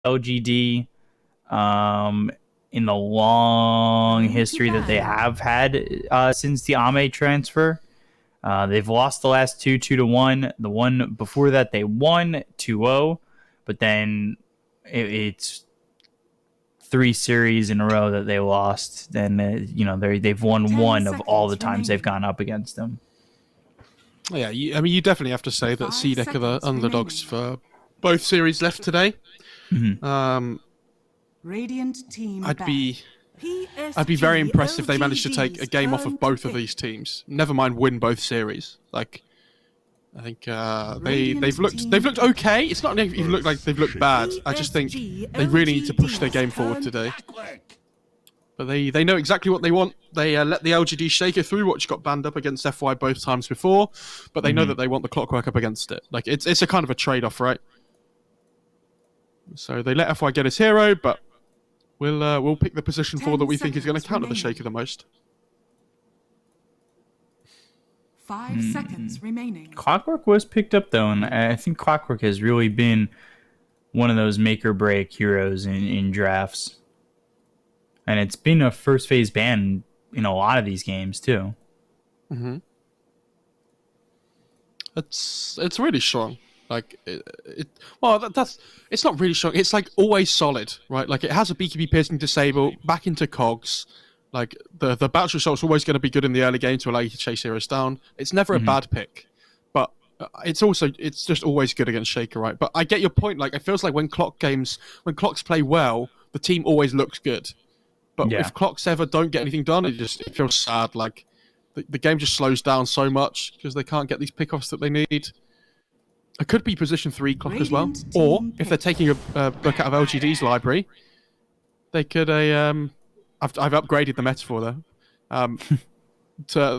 LGD in the long history that they have had since the AME transfer. They've lost the last two, 2-1. The one before that, they won 2-0, but then it's 3 series in a row that they lost. Then they've won one of all the times they've gone up against them. Yeah, I mean, you definitely have to say that CDEC are the underdogs for both series left today. Mm-hmm. Radiant team I'd be very impressed if they managed to take a game off of both of these teams. Never mind win both series. Like, I think they've looked okay. It's not even looked like they've looked bad. I just think they really need to push their game forward today. But they know exactly what they want. They let the LGD Shaker through, which got banned up against FY both times before. But they know that they want the Clockwork up against it. Like, it's a kind of a trade-off, right? So they let FY get his hero, but we'll pick the position 4 that we think is going to counter the Shaker the most. 5 seconds remaining. Clockwork was picked up though, and I think Clockwork has really been one of those make or break heroes in drafts. And it's been a first phase ban in a lot of these games too. Mm-hmm. It's really strong. Like it's not really strong. It's like always solid, right? Like it has a BKB piercing disable back into cogs. Like the battle result's always going to be good in the early game to allow you to chase heroes down. It's never a bad pick, but it's just always good against Shaker, right? But I get your point. Like it feels like when clocks play well, the team always looks good. But if clocks ever don't get anything done, it feels sad. Like the game just slows down so much because they can't get these pickoffs that they need. It could be position 3 clock as well, or if they're taking a book out of LGD's library, they could I've upgraded the metaphor there.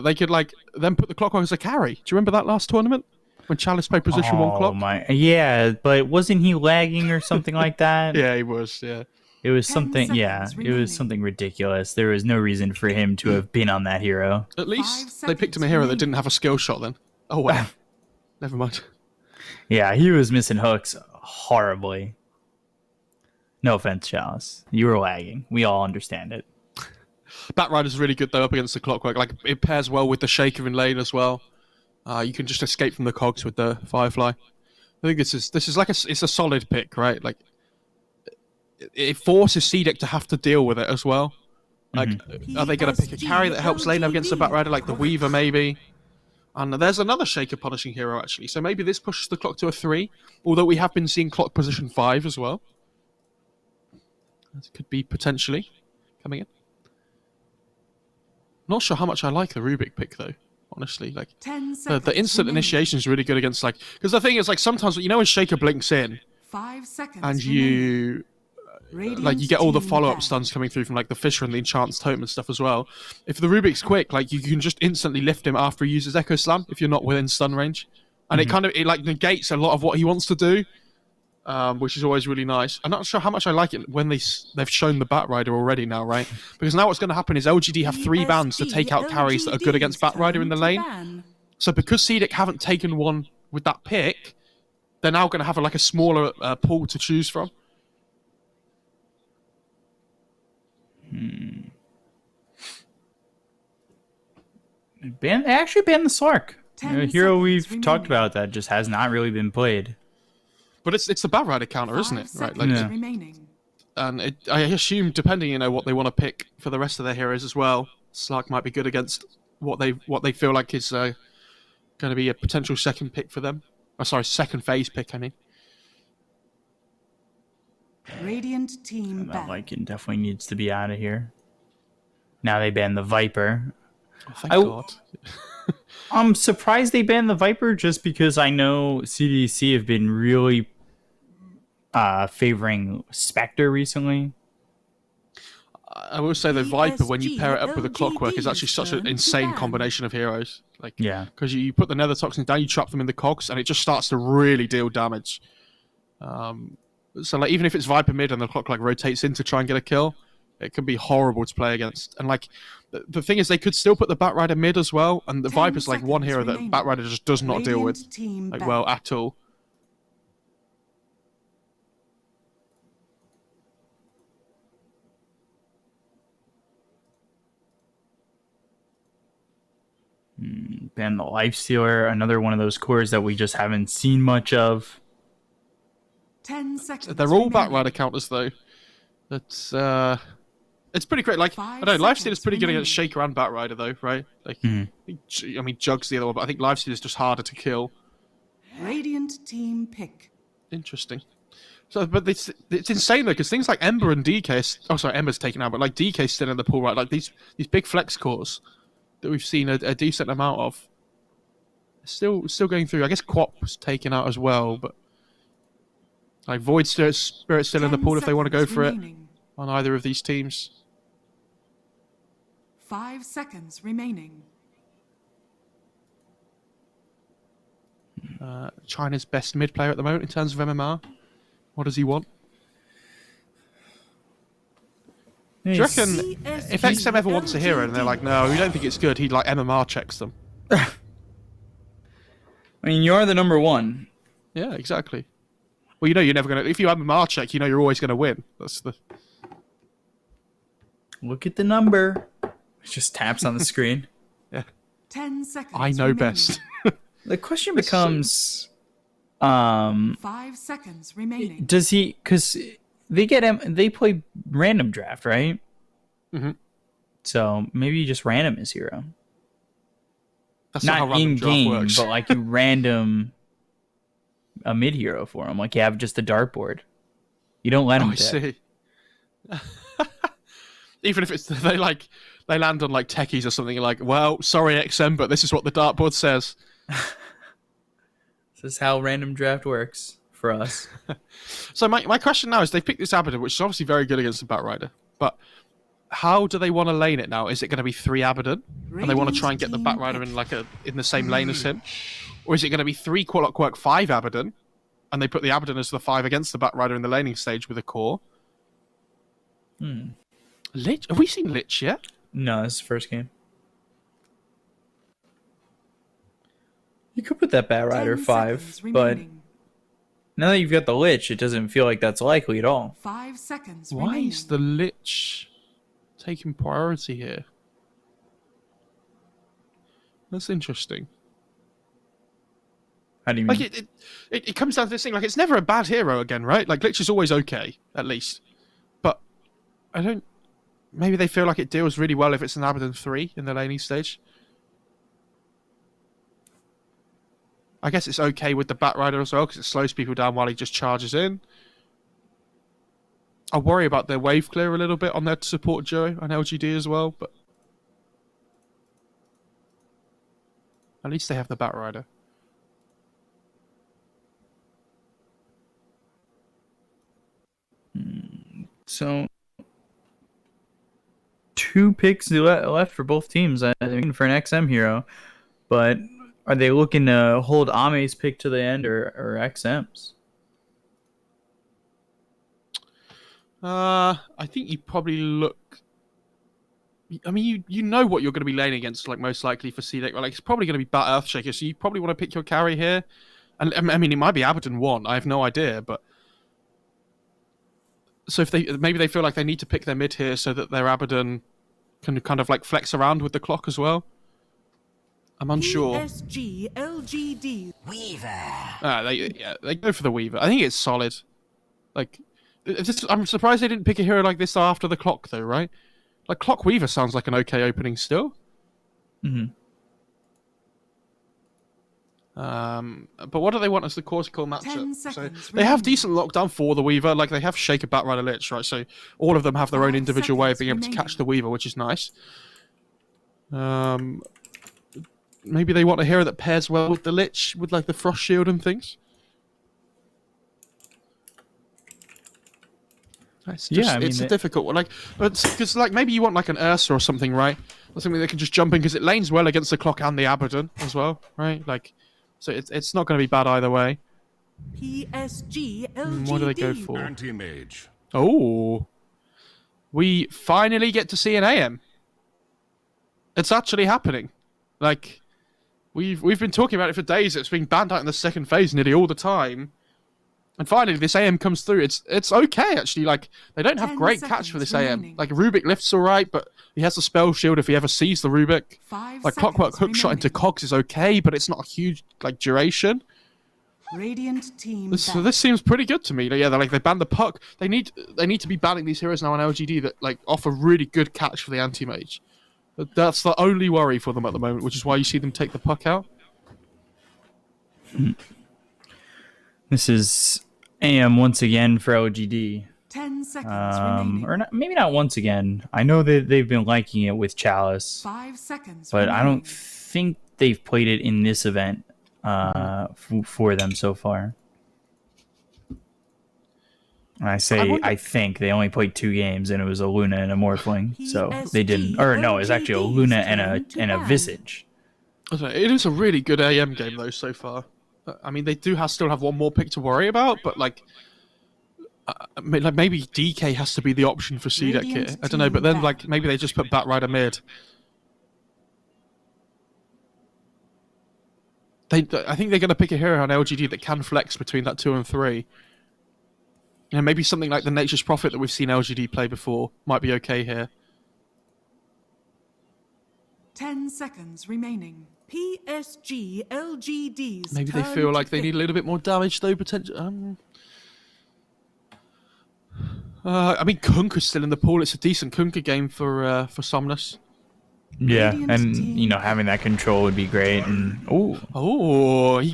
They could then put the Clockwork as a carry. Do you remember that last tournament when Chalice played position 1 clock? Yeah, but wasn't he lagging or something like that? Yeah, he was. Yeah. It was something. Yeah, it was something ridiculous. There was no reason for him to have been on that hero. At least they picked him a hero that didn't have a skill shot. Then. Oh well. Never mind. Yeah, he was missing hooks horribly. No offense, Chalice. You were lagging. We all understand it. Batrider's really good though up against the Clockwork. Like it pairs well with the Shaker in lane as well. You can just escape from the cogs with the Firefly. I think this is like it's a solid pick, right? Like it forces CDEC to have to deal with it as well. Like, are they going to pick a carry that helps lane up against the Batrider, like the Weaver maybe? And there's another Shaker punishing hero actually, so maybe this pushes the clock to a 3. Although we have been seeing clock position 5 as well. That could be potentially coming in. Not sure how much I like the Rubik pick though. Honestly, like the instant initiation is really good against because the thing is sometimes when Shaker blinks in 5 seconds and you get all the follow-up stuns coming through from the Fisher and the Enchant's Totem and stuff as well. If the Rubik's quick, you can just instantly lift him after he uses Echo Slam if you're not within stun range, and it negates a lot of what he wants to do, which is always really nice. I'm not sure how much I like it when they've shown the Batrider already now, right? Because now what's going to happen is LGD have 3 bans to take out carries that are good against Batrider in the lane. So because CDEC haven't taken one with that pick, they're now going to have a smaller pool to choose from. They actually banned the Slark. A hero we've talked about that just has not really been played. But it's the Batrider counter, isn't it? Right. And I assume, depending, what they want to pick for the rest of their heroes as well, Slark might be good against what they feel like is going to be a potential second pick for them. Oh, sorry, second phase pick. I mean. Radiant team that Lycan definitely needs to be out of here. Now they banned the Viper. Oh, thank God. I'm surprised they banned the Viper just because I know CDEC have been really favoring Spectre recently. I will say the Viper, when you pair it up with a Clockwork, is actually such an insane combination of heroes. Because you put the Nether Toxins down, you trap them in the cogs, and it just starts to really deal damage. So even if it's Viper mid and the clock rotates in to try and get a kill, it can be horrible to play against. And the thing is, they could still put the Batrider mid as well, and the Viper's one hero that Batrider just does not deal with well at all. ban the Lifestealer, another one of those cores that we just haven't seen much of. 10 seconds. They're all remaining. Batrider counters though. That's it's pretty great. Like, I 5 know Lifestealer's seconds pretty good remaining. against Shaker and Batrider though, right? Like, Mhm. I mean, Jug's the other one, but I think Lifestealer's just harder to kill. Radiant team pick. Interesting. So, but it's insane though, because things like Ember and DK, oh sorry, Ember's taken out, but like DK's still in the pool, right? Like these big flex cores that we've seen a decent amount of, still going through. I guess Quap was taken out as well, but like Void Spirit's still in the 10 pool if they want to go seconds for it remaining. on either of these teams. 5 seconds remaining. China's best mid player at the moment in terms of MMR. What does he want? Do you reckon if XM ever wants a hero and they're like, no, we don't think it's good, he'd like MMR checks them? I mean, you're the number one. Yeah, exactly. Well, you know you're never gonna. If you MMR check, you know you're always gonna win. That's the. Look at the number. It just taps on the screen. 10 seconds. I know remaining. best. The question becomes, 5 seconds remaining. does he? Because they play random draft, right? Mhm. So maybe you just random his hero. That's not how Not random in draft game, works. but like you random a mid hero for him. Like you have just a dartboard. You don't let him. I see. Even if it's they land on like techies or something, you're like, well, sorry XM, but this is what the dartboard says. This is how random draft works for us. So my question now is, they've picked this Abaddon, which is obviously very good against the Batrider, but how do they want to lane it now? Is it going to be 3 Abaddon, and they want to try and get the Batrider in the same lane as him, or is it going to be 3 Clockwork 5 Abaddon, and they put the Abaddon as the 5 against the Batrider in the laning stage with a core? Lich? Have we seen Lich yet? No, this is the first game. You could put that Batrider 10 5, seconds but remaining. now that you've got the Lich, it doesn't feel like that's likely at all. 5 seconds Why remaining. is the Lich taking priority here? That's interesting. How do you mean? Like it comes down to this thing. Like, it's never a bad hero again, right? Like, Lich is always okay, at least. But I don't. Maybe they feel like it deals really well if it's an Abaddon 3 in the laning stage. I guess it's okay with the Batrider as well because it slows people down while he just charges in. I worry about their wave clear a little bit on their support duo and LGD as well, but at least they have the Batrider. So, 2 picks left for both teams. I mean, for an XM hero, but are they looking to hold Ame's pick to the end or XM's? I think you probably look. I mean, you know what you're going to be laning against, like most likely for CDEC. Like, it's probably going to be Bat Earthshaker, so you probably want to pick your carry here. And I mean, it might be Abaddon 1. I have no idea, but so if maybe they feel like they need to pick their mid here so that their Abaddon can kind of like flex around with the clock as well. I'm unsure. PSG LGD They go for the Weaver. I think it's solid. Like, I'm surprised they didn't pick a hero like this after the clock, though, right? Like, Clock Weaver sounds like an okay opening still. Mm-hmm. But what do they want as the cortical 10 matchup? So seconds they have remaining. decent lockdown for the Weaver. Like, they have Shaker, Batrider, Lich, right? So all of them have their own 5 individual way of being able seconds to catch remaining. the Weaver, which is nice. Maybe they want a hero that pairs well with the Lich, with like the Frost Shield and things. It's just, Yeah, I mean, it's a difficult one. Like, but because like maybe you want like an Ursa or something, right? Or something they can just jump in because it lanes well against the clock and the Abaddon as well, right? Like, so it's not going to be bad either way. PSG LGD. What do they go for? Anti-mage. Oh, we finally get to see an AM. It's actually happening. Like, we've been talking about it for days. It's been banned out in the second phase nearly all the time. And finally, this AM comes through. It's okay, actually. Like, they don't have 10 great catch for seconds this AM. remaining. Like, Rubik lift's all right, but he has the spell shield if he ever sees the Rubik. 5 Like, Clockwork seconds Hookshot into remaining. Cogs is okay, but it's not a huge, like, duration. Radiant team So back. this seems pretty good to me. Yeah, they banned the puck. They need to be banning these heroes now on LGD that, like, offer really good catch for the anti-mage. But that's the only worry for them at the moment, which is why you see them take the puck out. This is AM once again for LGD. 10 seconds remaining. Or not, maybe not once again. I know that they've been liking it with Chalice, 5 seconds but remaining. I don't think they've played it in this event for them so far. And I think they only played 2 games, and it was a Luna and a Morphling, so they didn't. Or no, it was actually a Luna and a Visage. I don't know, it is a really good AM game though so far. I mean, they do still have one more pick to worry about, but like maybe DK has to be the option for CDEC here. Radiant I don't know, but then team like maybe they just put Batrider mid. I think they're going to pick a hero on LGD that can flex between that 2 and 3. You know, maybe something like the Nature's Prophet that we've seen LGD play before might be okay here. 10 seconds remaining. PSG LGD's Maybe they turn feel to like they need a little bit more damage though, potentially. I mean, Kunkka's still in the pool. It's a decent Kunkka game for Somnus. Yeah, Radiant and team. you know, having that control would be great. And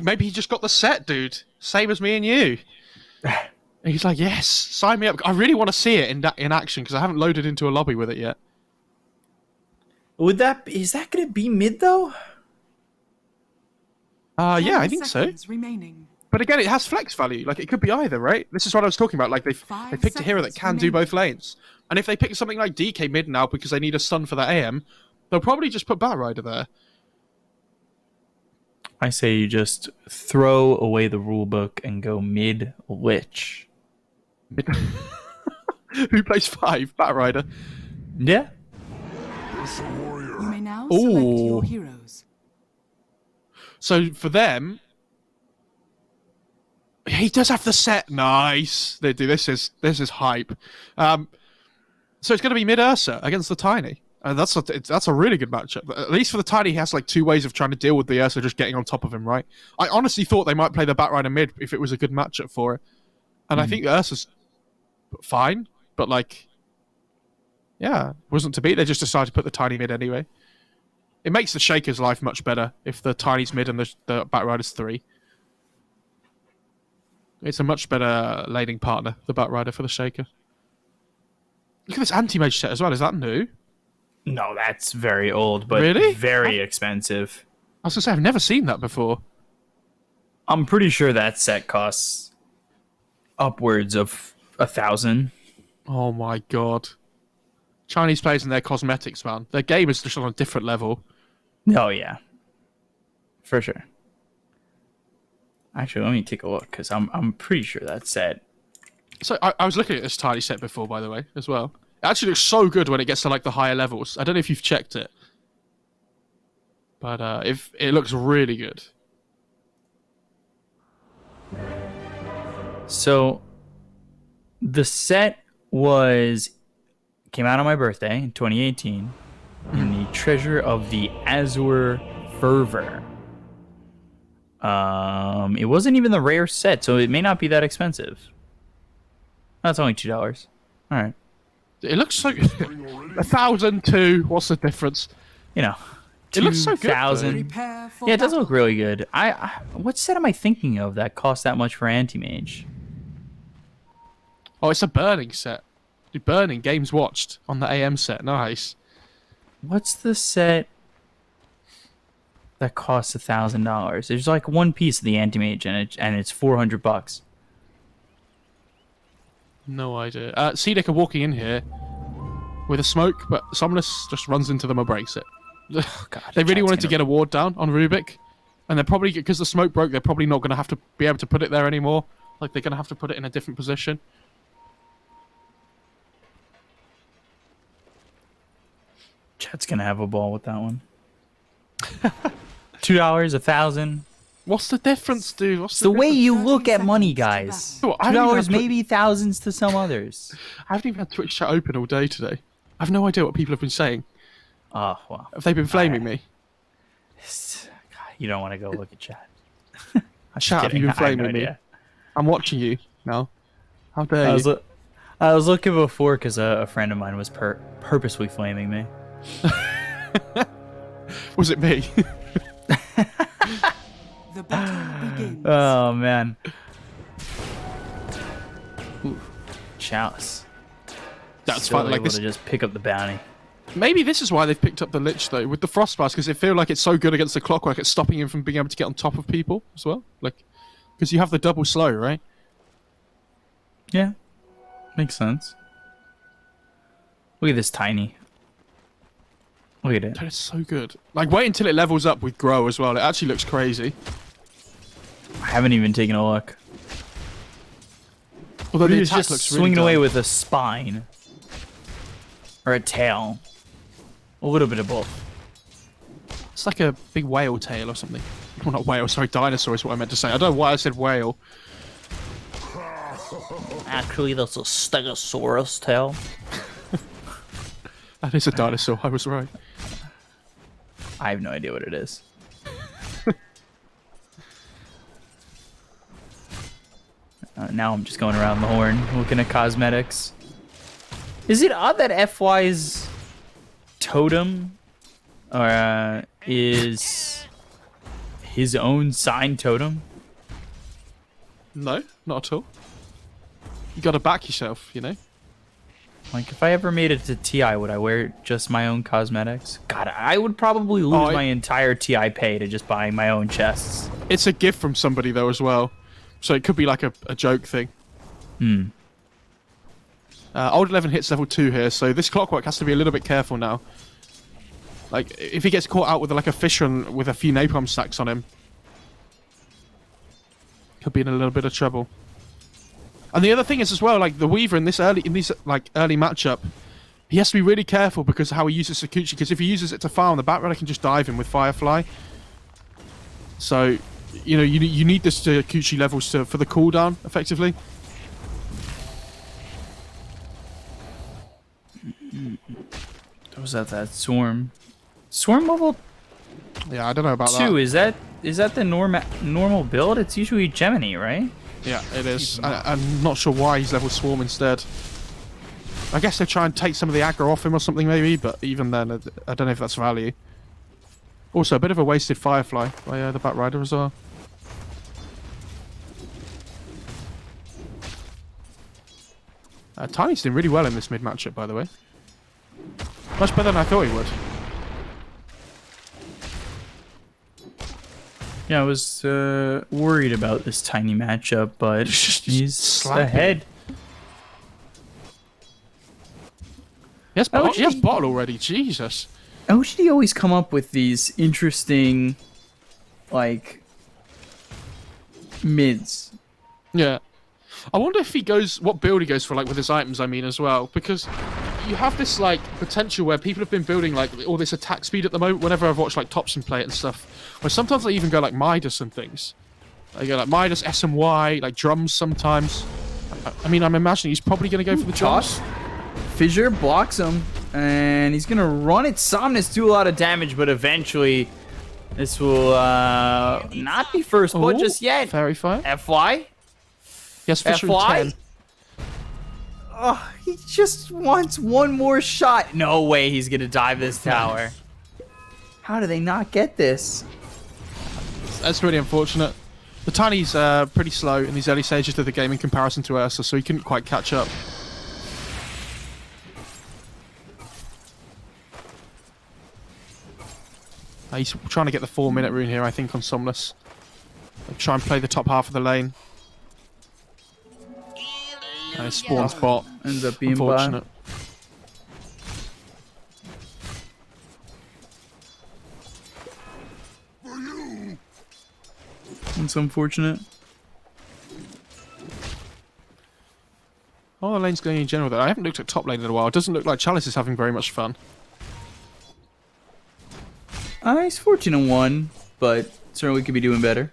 Maybe he just got the set, dude. Same as me and you. And he's like, yes, sign me up. I really want to see it in action because I haven't loaded into a lobby with it yet. is that going to be mid though? Yeah, 10 I think so. seconds remaining. But again, it has flex value. Like, it could be either, right? This is what I was talking about. Like, they 5 picked a hero that seconds can do remaining. both lanes. And if they pick something like DK mid now because they need a stun for that AM, they'll probably just put Batrider there. I say you just throw away the rule book and go mid Lich. Who plays 5? Batrider. Yeah. You may now select Ooh. your heroes. So for them, he does have the set. Nice. They do. This is hype. So it's going to be mid Ursa against the Tiny. That's a really good matchup. At least for the Tiny, he has like 2 ways of trying to deal with the Ursa just getting on top of him, right? I honestly thought they might play the Batrider mid if it was a good matchup for it. And I think Ursa's fine, but like, yeah, wasn't to be. They just decided to put the Tiny mid anyway. It makes the Shaker's life much better if the Tiny's mid and the Batrider's 3. It's a much better laning partner, the Batrider for the Shaker. Look at this anti-mage set as well. Is that new? No, that's very old, but Really? very expensive. I was going to say, I've never seen that before. I'm pretty sure that set costs upwards of 1,000. Oh my god. Chinese players and their cosmetics, man. Their game is just on a different level. Oh yeah, for sure. Actually, let me take a look because I'm pretty sure that set. So I was looking at this Tiny set before, by the way, as well. It actually looks so good when it gets to like the higher levels. I don't know if you've checked it, but if it looks really good. So the set came out on my birthday in 2018 in the Treasure of the Azure Fervor. It wasn't even the rare set, so it may not be that expensive. That's only $2. All right. It looks so 1,002. What's the difference? You know, It looks so good, though. 2,000. Prepare for Yeah, it does battle. look really good. What set am I thinking of that costs that much for anti-mage? Oh, it's a burning set. Dude, burning games watched on the AM set. Nice. What's the set that costs $1,000? There's like one piece of the anti-mage and it's $400. No idea. CDEC are walking in here with a smoke, but Somnus just runs into them and breaks it. God, They really chat's wanted to gonna- get a ward down on Rubik, and they're probably, because the smoke broke, they're probably not going to have to be able to put it there anymore. Like, they're going to have to put it in a different position. Chat's gonna have a ball with that one. $2, 1,000. What's the difference, dude? What's It's the way difference? you look at 30 money, seconds guys. to battle. I haven't even $2, had maybe thousands to some others. I haven't even had Twitch chat open all day today. I have no idea what people have been saying. Oh, well. Have they been flaming me? God, you don't want to go look at chat. Chat, have you been flaming me? I'm watching you now. How dare you? I was looking before because a friend of mine was purposely flaming me. Was it me? The battle begins. Oh, man. Ooh, Chalice. That's Still fine. Like able this. to just pick up the bounty. Maybe this is why they've picked up the Lich though with the Frostblast, because they feel like it's so good against the clockwork at stopping him from being able to get on top of people as well. Like, because you have the double slow, right? Yeah, makes sense. Look at this tiny. Look at it. That is so good. Like, wait until it levels up with Grow as well. It actually looks crazy. I haven't even taken a look. Although the He's attack just looks really swinging away dumb. with a spine or a tail. A little bit of both. It's like a big whale tail or something. Well, not whale. Sorry, dinosaur is what I meant to say. I don't know why I said whale. Actually, that's a stegosaurus tail. That is a dinosaur. I was right. I have no idea what it is. Now I'm just going around the horn looking at cosmetics. Is it odd that FY's totem is his own signed totem? No, not at all. You got to back yourself, you know. Like, if I ever made it to TI, would I wear just my own cosmetics? God, I would probably lose my entire TI pay to just buying my own chests. It's a gift from somebody though as well, so it could be like a joke thing. Old 11 hits level 2 here, so this clockwork has to be a little bit careful now. Like, if he gets caught out with like a fish on with a few napalm stacks on him, could be in a little bit of trouble. And the other thing is as well, like the Weaver in this early matchup, he has to be really careful because of how he uses Sakuchi. Because if he uses it to farm, the Batrider can just dive him with Firefly. So, you know, you need this Sakuchi levels for the cooldown effectively. Was that Swarm? Swarm level Yeah, I don't know about 2, that. is that the normal build? It's usually Gemini, right? Yeah, it is. I'm not sure why he's level Swarm instead. I guess they try and take some of the aggro off him or something maybe, but even then, I don't know if that's value. Also, a bit of a wasted Firefly by the Batrider as well. Tiny's doing really well in this mid matchup, by the way. Much better than I thought he would. Yeah, I was worried about this tiny matchup, but he's slapping. ahead. He has bottle already, Jesus. OGD always come up with these interesting, like, mids. Yeah. I wonder if he goes, what build he goes for, like, with his items, I mean, as well. Because you have this, like, potential where people have been building, like, all this attack speed at the moment, whenever I've watched, like, Thompson play it and stuff. Where sometimes they even go, like, Midas and things. They go, like, Midas, SMY, like, drums sometimes. I mean, I'm imagining he's probably going to go for the drums. Fissure blocks him, and he's gonna run it. Somnus do a lot of damage, but eventually this will not be first blood just yet. Fairy Fire. FY? Yes, Fisher FY? 10. Oh, he just wants one more shot. No way he's gonna dive this tower. How do they not get this? That's really unfortunate. The Tiny's pretty slow in these early stages of the game in comparison to Ursa, so he couldn't quite catch up. He's trying to get the 4-minute rune here, I think, on Somnus. Try and play the top half of the lane. And it spawns bot. Ends up being Unfortunate. It's unfortunate. Oh, the lane's going in general, though. I haven't looked at top lane in a while. It doesn't look like Chalice is having very much fun. He's fortunate one, but certainly could be doing better.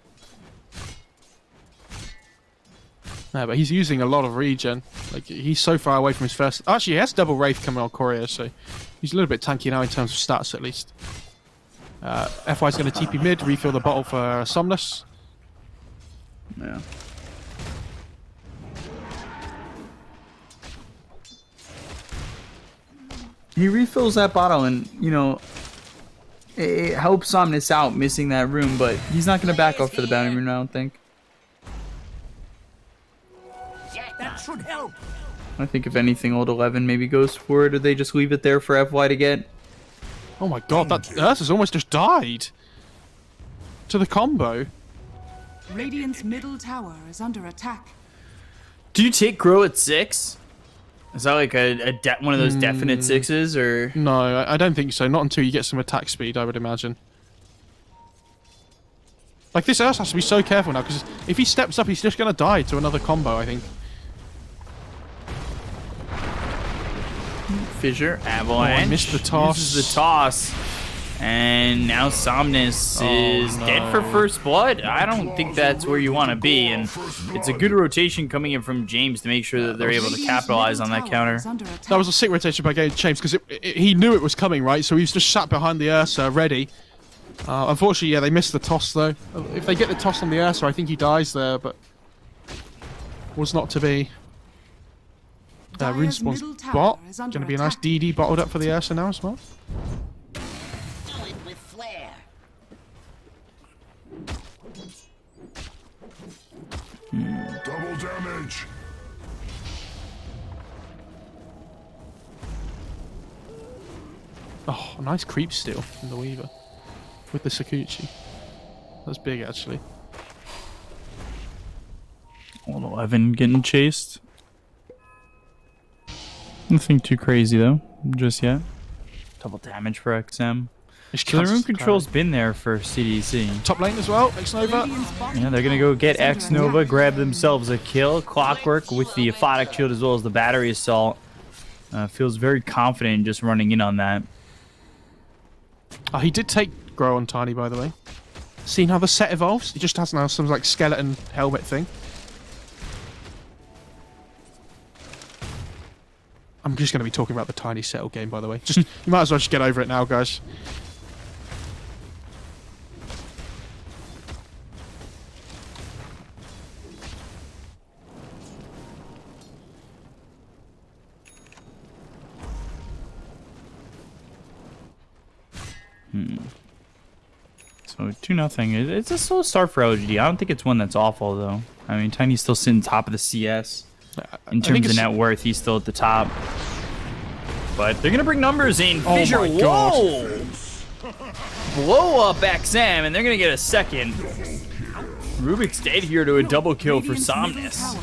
No, but he's using a lot of regen. Like, he's so far away from his first... Actually, he has double Wraith coming on Courier, so he's a little bit tanky now in terms of stats, at least. FY's going to TP mid, refill the bottle for Somnus. Yeah. He refills that bottle, and, you know, it helps Somnus out missing that room, but he's not going to back up for the bounty rune, I don't think. That should help. I think if anything, old 11 maybe goes for it, or they just leave it there for FY to get. Oh my god, that Ursa's almost just died. To the combo. Radiant's middle tower is under attack. Do you take Grow at 6? Is that like one of those definite 6s, or? No, I don't think so. Not until you get some attack speed, I would imagine. Like, this Ursa has to be so careful now, because if he steps up, he's just going to die to another combo, I think. Fissure, Avalanche. Oh, I missed the toss. Uses the toss. And now Somnus is dead for first blood. I don't think that's where you want to be, and it's a good rotation coming in from James to make sure that they're able to capitalize on that counter. That was a sick rotation by James, because he knew it was coming, right? So he was just sat behind the Ursa, ready. Unfortunately, yeah, they missed the toss, though. If they get the toss on the Ursa, I think he dies there, but was not to be. Runespawn's bot. Going to be a nice DD bottled up for the Ursa now as well. Double damage. Oh, a nice creep steal from the Weaver with the Sakuchi. That's big, actually. Old 11 getting chased. Nothing too crazy though, just yet. Double damage for XM. So the room control's been there for CDEC. Top lane as well, X-Nova. Yeah, they're gonna go get X-Nova, grab themselves a kill. Clockwork with the aphotic shield as well as the battery assault. Feels very confident in just running in on that. Oh, he did take Grow on Tiny, by the way. Seen how the set evolves? He just has now some like skeleton helmet thing. I'm just going to be talking about the Tiny Settle game, by the way. Just you might as well just get over it now, guys. So 2-0. It's a slow start for LGD. I don't think it's one that's awful though. I mean, Tiny's still sitting top of the CS. In terms of net worth, he's still at the top. But they're gonna bring numbers in. Oh Fissure, my God. whoa! Blow up XM, and they're gonna get a second. Rubik's dead here to a double kill for Somnus.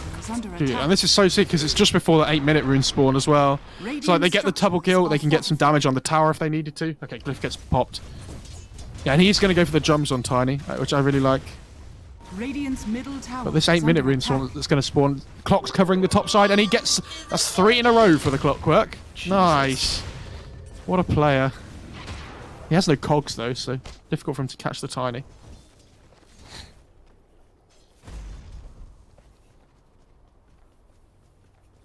Dude, and this is so sick because it's just before the 8-minute rune spawn as well. So like they get the double kill, they can get some damage on the tower if they needed to. Okay, Glyph gets popped. Yeah, and he's going to go for the jumps on Tiny, which I really like. Radiant's middle tower. But this 8-minute rune spawn that's going to spawn, Clock's covering the top side, and he gets... That's 3 in a row for the Clockwork. Nice. What a player. He has no cogs though, so difficult for him to catch the Tiny.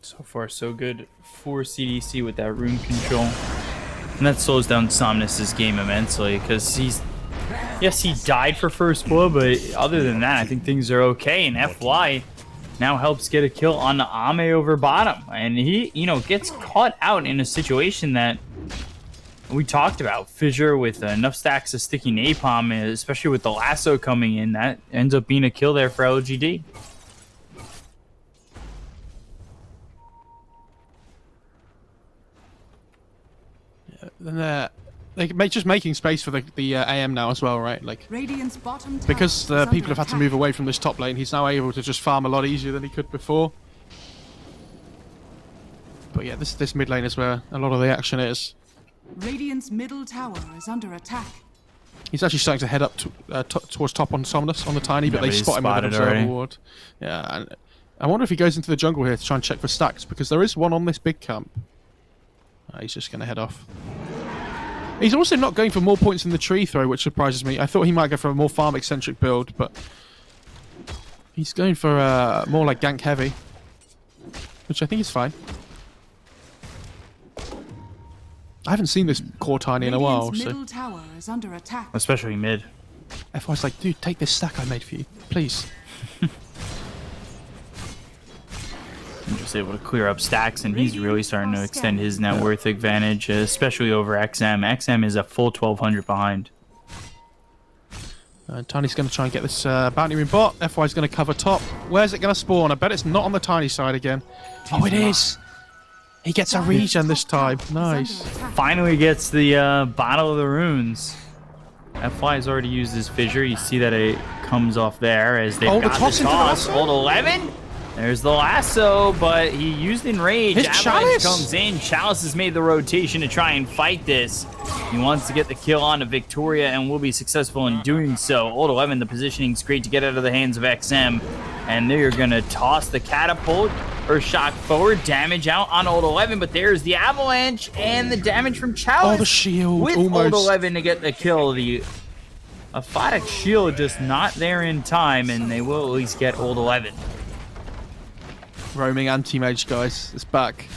So far, so good for CDC with that rune control. And that slows down Somnus' game immensely, because he's... Yes, he died for first blow, but other than that, I think things are okay. And FY now helps get a kill on the Ame over bottom. And he, you know, gets caught out in a situation that we talked about. Fissure with enough stacks of sticky napalm, especially with the lasso coming in, that ends up being a kill there for LGD. And they're just making space for the AM now as well, right? Like Radiant's bottom tower because the is people under have had to attack. move away from this top lane, he's now able to just farm a lot easier than he could before. But yeah, this mid lane is where a lot of the action is. Radiant's middle tower is under attack. He's actually starting to head up towards top on Somnus on the Tiny, but Yeah, they but he's spot him with an spotted observer already. ward. Yeah, and I wonder if he goes into the jungle here to try and check for stacks, because there is one on this big camp. He's just going to head off. He's also not going for more points in the tree throw, which surprises me. I thought he might go for a more farm-eccentric build, but He's going for more like gank heavy, which I think is fine. I haven't seen this core Tiny in a while, Radiant's so... middle tower is under attack. Especially mid. FY's like, dude, take this stack I made for you, please. I'm just able to clear up stacks, and he's really starting to extend his net worth advantage, especially over XM. XM is a full 1,200 behind. Tiny's going to try and get this bounty room bot. FY's going to cover top. Where's it going to spawn? I bet it's not on the Tiny side again. Oh, it is! He gets a regen this time. Nice. Finally gets the Battle of the Runes. FY has already used his fissure. You see that it comes off there as they've got the toss. Old 11. There's the lasso, but he used Enrage. His Avalanche Chalice comes in. Chalice has made the rotation to try and fight this. He wants to get the kill onto Victoria and will be successful in doing so. Old 11, the positioning's great to get out of the hands of XM. And they're going to toss the catapult or shock forward. Damage out on Old 11, but there's the Avalanche and the damage from Chalice. Oh, the shield. With almost. Old 11 to get the kill. The Aphotic shield just not there in time, and they will at least get Old 11. Roaming anti-mage, guys. It's back.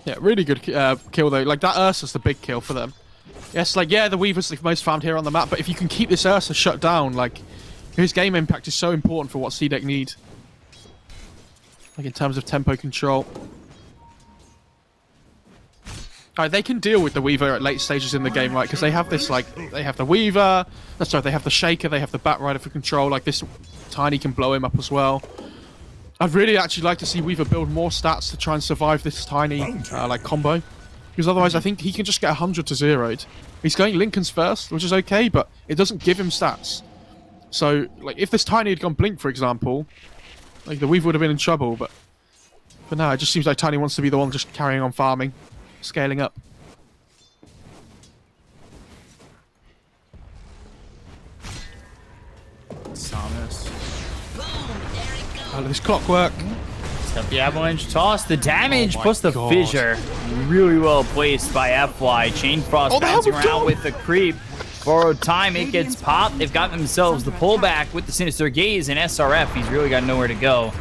Yeah, really good kill, though. Like, that Ursa's the big kill for them. Yes, like, yeah, the Weaver's the most found here on the map, but if you can keep this Ursa shut down, like, his game impact is so important for what CDEC need. Like, in terms of tempo control. Alright, they can deal with the Weaver at late stages in the game, right? Because they have this, like, they have the Weaver, that's right, they have the Shaker, they have the Bat Rider for control, like, this Tiny can blow him up as well. I'd really actually like to see Weaver build more stats to try and survive this Tiny, like, combo. Because otherwise I think he can just get 100 to 0'd. He's going Lincoln's first, which is okay, but it doesn't give him stats. So, like, if this Tiny had gone Blink, for example, like, the Weaver would have been in trouble, but for now, it just seems like Tiny wants to be the one just carrying on farming. Scaling up. Samus. Oh, this clockwork. Got the Avalanche toss, the damage, Oh my plus the God. fissure. Really well placed by FY. Chain Frost bouncing around with the creep. Borrowed time, it gets popped. They've got themselves the pullback with the Sinister Gaze, and SRF, he's really got nowhere to go.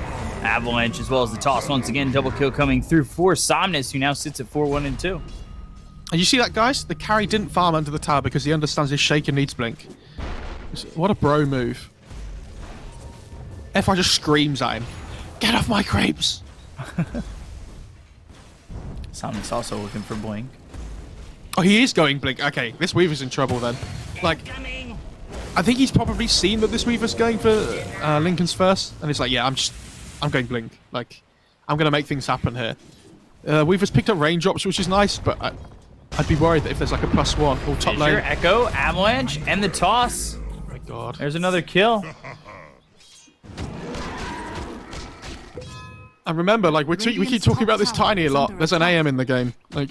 Avalanche as well as the toss once again. Double kill coming through for Somnus, who now sits at 4-1-2. And you see that, guys? The carry didn't farm under the tower because he understands his Shaker needs Blink. What a bro move. FI just screams at him. Get off my crepes! Somnus also looking for Blink. Oh, he is going Blink. Okay, this Weaver's in trouble then. Like, I think he's probably seen that this Weaver's going for Lincoln's first, and it's like, yeah, I'm going Blink. Like, I'm going to make things happen here. Weaver's picked up raindrops, which is nice, but I'd be worried that if there's like a +1 or top lane. Echo, Avalanche, and the toss. Oh my God. There's another kill. And remember, like, we keep talking about this Tiny a lot. There's an AM in the game. Like,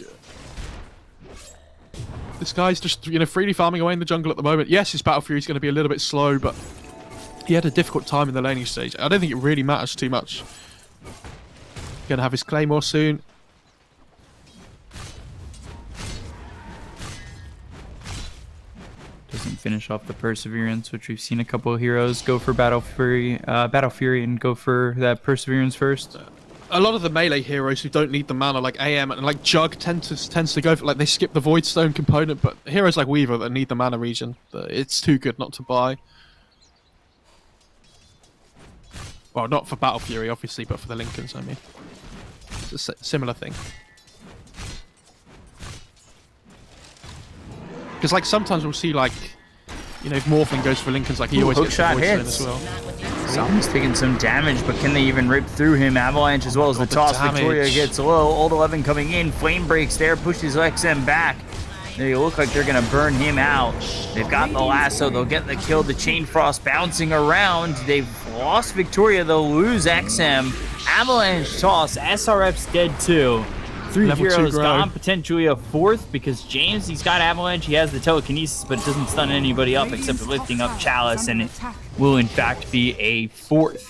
this guy's just, you know, freely farming away in the jungle at the moment. Yes, his Battle Fury is going to be a little bit slow, but he had a difficult time in the laning stage. I don't think it really matters too much. Going to have his Claymore soon. Doesn't finish off the Perseverance, which we've seen a couple of heroes go for Battle Fury and go for that Perseverance first. A lot of the melee heroes who don't need the mana, like AM and like Jug, tends to go for, like, they skip the Void Stone component, but heroes like Weaver that need the mana regen, it's too good not to buy. Well, not for Battle Fury, obviously, but for the Lincolns, I mean. It's a similar thing. Because, like, sometimes we'll see, like, you know, if Morphling goes for Lincolns, like, he always gets the Void Stone as well. Something's taking some damage, but can they even rip through him? Avalanche as well as the toss. Victoria gets low. Old 11 coming in. Flame breaks there, pushes XM back. They look like they're going to burn him out. They've got the lasso. They'll get the kill. The Chain Frost bouncing around. They've lost Victoria. They'll lose XM. Avalanche toss. SRF's dead too. 3 Level 2 heroes grow. gone. Potentially a 4th because James, he's got Avalanche. He has the telekinesis, but it doesn't stun anybody up except for lifting up Chalice, and it will in fact be a 4th.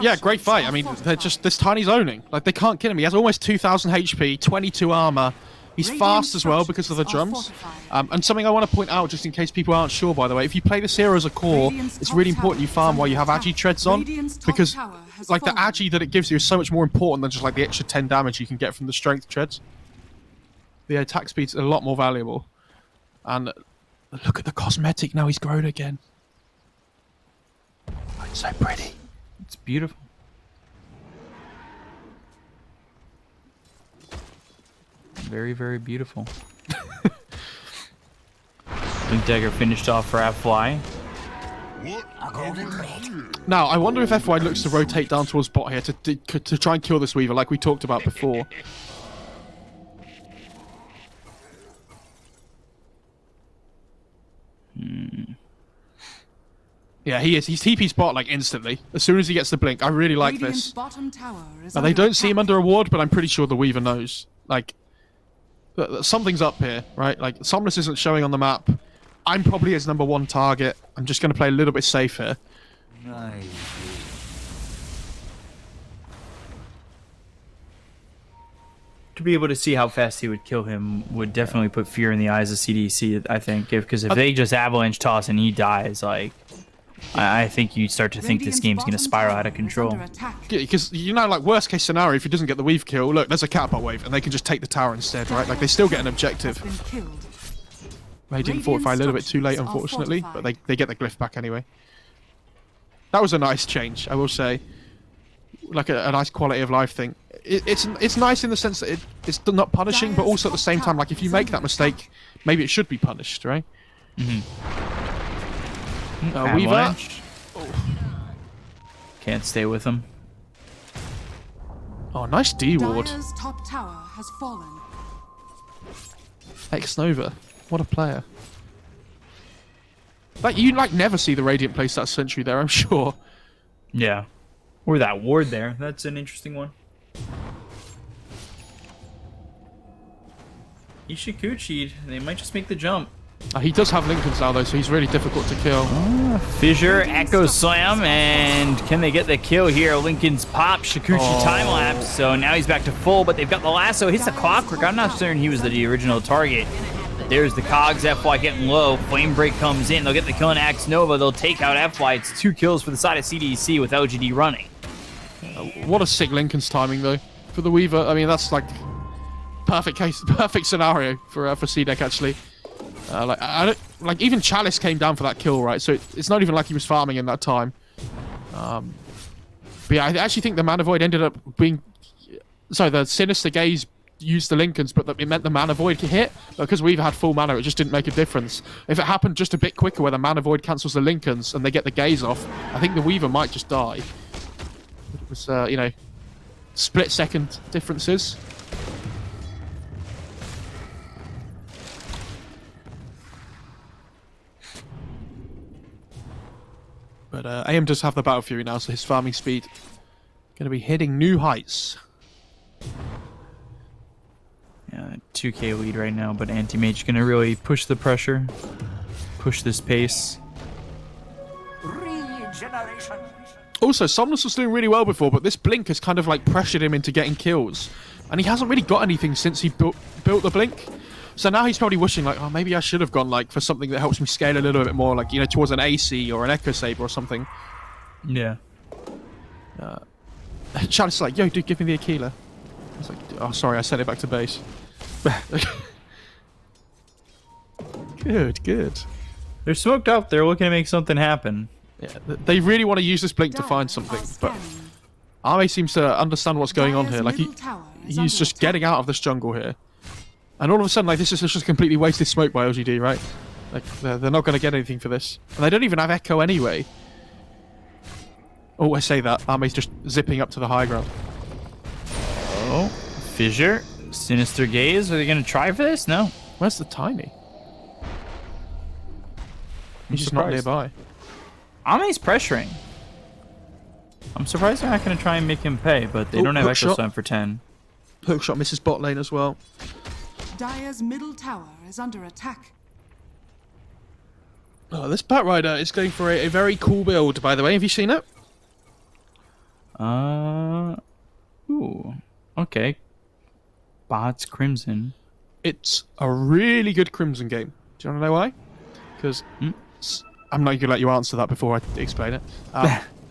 Yeah, great fight. I mean, they're just, this Tiny's owning. Like, they can't kill him. He has almost 2,000 HP, 22 armor. He's Radiant fast as well because of the structures are drums. fortified. And something I want to point out, just in case people aren't sure, by the way, if you play this hero as a core, Radiant's it's top really important you tower farm is while you have under agi attack. treads on, Radiant's top because tower has like the fallen. agi that it gives you is so much more important than just like the extra 10 damage you can get from the strength treads. The attack speed's a lot more valuable. And look at the cosmetic now, he's grown again. Oh, it's so pretty. It's beautiful. Very, very beautiful. Link Dagger finished off for FY. A golden blade. Now, I wonder if FY looks to rotate down towards bot here to try and kill this Weaver like we talked about before. Yeah, he is. He's TP spot like instantly. As soon as he gets the blink. I really like Radiant's this. bottom tower is Now, they under don't see him attack. under a ward, but I'm pretty sure the Weaver knows. Like, something's up here, right? Like, Somnus isn't showing on the map. I'm probably his number one target. I'm just going to play a little bit safe here. To be able to see how fast he would kill him would definitely put fear in the eyes of CDEC, I think. Because if they just avalanche toss and he dies, like, I think you start to think this Radiant's game's going to bottom spiral tower out of is control. under attack. Because, you know, like, worst case scenario, if he doesn't get the weave kill, look, there's a catapult wave, and they can just take the tower instead, right? Like, they still get an objective. Has been killed. Radiant fortify a little bit too late, unfortunately, but they get the glyph back anyway. That was a nice change, I will say. Like a nice quality of life thing. It's nice in the sense that it's not punishing, but also at the same time, like if you make that mistake, maybe it should be punished, right? Weaver. Avalanche. Can't stay with him. Oh, nice D ward. Dire's top tower has fallen. X Nova. What a player. Like you never see the Radiant place that sentry there, I'm sure. Yeah. Or that ward there. That's an interesting one. Ishikuchi, they might just make the jump. He does have Lincolns now though, so he's really difficult to kill. Fissure, Echo Slam, and can they get the kill here? Lincoln's pop, Shikuchi time lapse, so now he's back to full, but they've got the lasso, hits the clockwork. I'm not certain he was the original target. There's the cogs, FY getting low, Flame Break comes in, they'll get the kill on Axe Nova, they'll take out FY. It's 2 kills for the side of CDEC with LGD running. What a sick Lincoln's timing though for the Weaver. I mean, that's like perfect scenario for CDEC actually. Like even Chalice came down for that kill, right? So it's not even like he was farming in that time. But yeah, I actually think the Mana Void ended up being... Sorry, the Sinister Gaze used the Lincolns, but it meant the Mana Void hit. Because Weaver had full mana, it just didn't make a difference. If it happened just a bit quicker where the Mana Void cancels the Lincolns and they get the Gaze off, I think the Weaver might just die. It was, you know, split-second differences. But AM does have the Battle Fury now, so his farming speed going to be hitting new heights. Yeah, 2k lead right now, but Anti-Mage going to really push the pressure, push this pace. Regeneration. Also, Somnus was doing really well before, but this Blink has kind of like pressured him into getting kills. And he hasn't really got anything since he built the Blink. So now he's probably wishing like, oh, maybe I should have gone like for something that helps me scale a little bit more, like, you know, towards an AC or an Echo Saber or something. Yeah. Chalice is like, yo, dude, give me the Aquila. I was like, oh, sorry, I sent it back to base. Good. They're smoked up. They're looking to make something happen. Yeah, they really want to use this Blink to find something, but Arme seems to understand what's going on here. Like he's just getting out of this jungle here. And all of a sudden, like, this is just completely wasted smoke by LGD, right? Like, they're not going to get anything for this. And they don't even have Echo anyway. Oh, I say that. Arme's just zipping up to the high ground. Oh, Fissure, Sinister Gaze. Are they going to try for this? No. Where's the Tiny? He's just not surprised. nearby. Ame's pressuring. I'm surprised they're not going to try and make him pay, but they don't have hook Echo shot. Slam for 10. Hookshot misses bot lane as well. Dire's middle tower is under attack. Oh, this Bat Rider is going for a very cool build, by the way. Have you seen it? Ooh. Okay. Bots Crimson. It's a really good Crimson game. Do you want to know why? Because I'm not going to let you answer that before I explain it.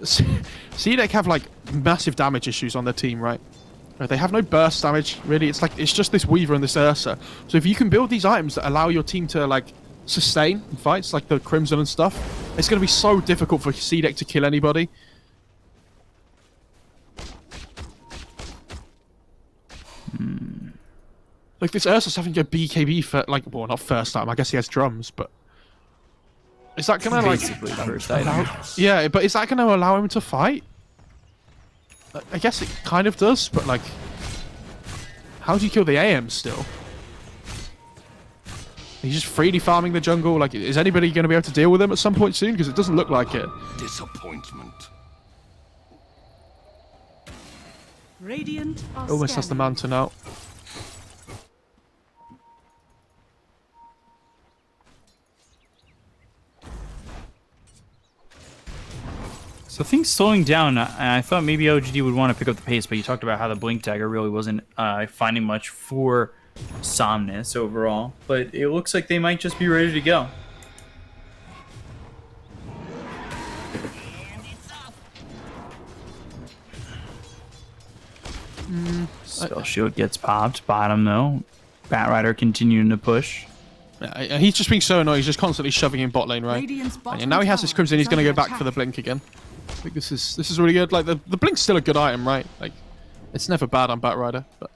CDEC have like massive damage issues on their team, right? They have no burst damage, really. It's just this Weaver and this Ursa. So if you can build these items that allow your team to like sustain in fights, like the Crimson and stuff, it's going to be so difficult for CDEC to kill anybody. Like this Ursa's having to go BKB for like, well, not first time. I guess he has drums, but is that going to like Basically first item. Yeah, but is that going to allow him to fight? I guess it kind of does, but like, how do you kill the AM still? He's just freely farming the jungle. Like, is anybody going to be able to deal with him at some point soon? Because it doesn't look like it. Disappointment. Radiant are Almost has the scanning. mountain out. So things slowing down. I thought maybe LGD would want to pick up the pace, but you talked about how the Blink Dagger really wasn't finding much for Somnus overall. But it looks like they might just be ready to go. Spell Shield gets popped. Bottom though. Batrider continuing to push. Yeah, he's just being so annoying. He's just constantly shoving in bot lane, right? Radiant's bottom And now he has this tower Crimson. He's is going to go under back attack. for the Blink again. I think this is really good. Like the Blink's still a good item, right? Like it's never bad on Batrider, but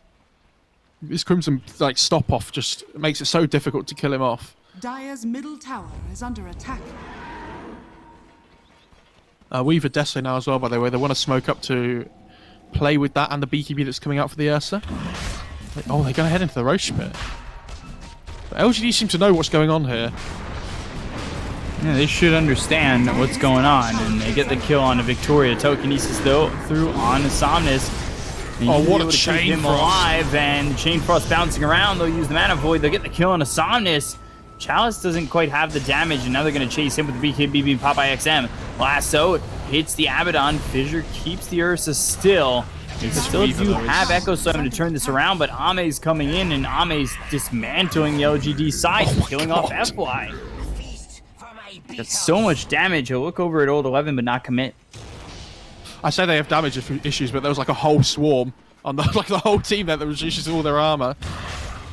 this Crimson like stop off just makes it so difficult to kill him off. Dire's middle tower is under attack. Weaver Destiny now as well, by the way. They want to smoke up to play with that and the BKB that's coming out for the Ursa. Oh, they're going to head into the Roche pit. But LGD seem to know what's going on here. Yeah, they should understand what's going on, and they get the kill on a Victoria. Telekinesis though through on Somnus. And Oh, he's what a able to keep Chain him Frost. alive, and Chain Frost bouncing around. They'll use the Mana Void. They'll get the kill on a Somnus. Chalice doesn't quite have the damage, and now they're going to chase him with the BKB Popeye XM. Lasso hits the Abaddon. Fissure keeps the Ursa still. They still do have Echo Slam to turn this around, but Ame's coming in, and Ame's dismantling the LGD side, killing off FY. Feast for my Got so much damage. He'll look over at Old 11, but not commit. I say they have damage issues, but there was like a whole swarm on the like the whole team there that reduces all their armor.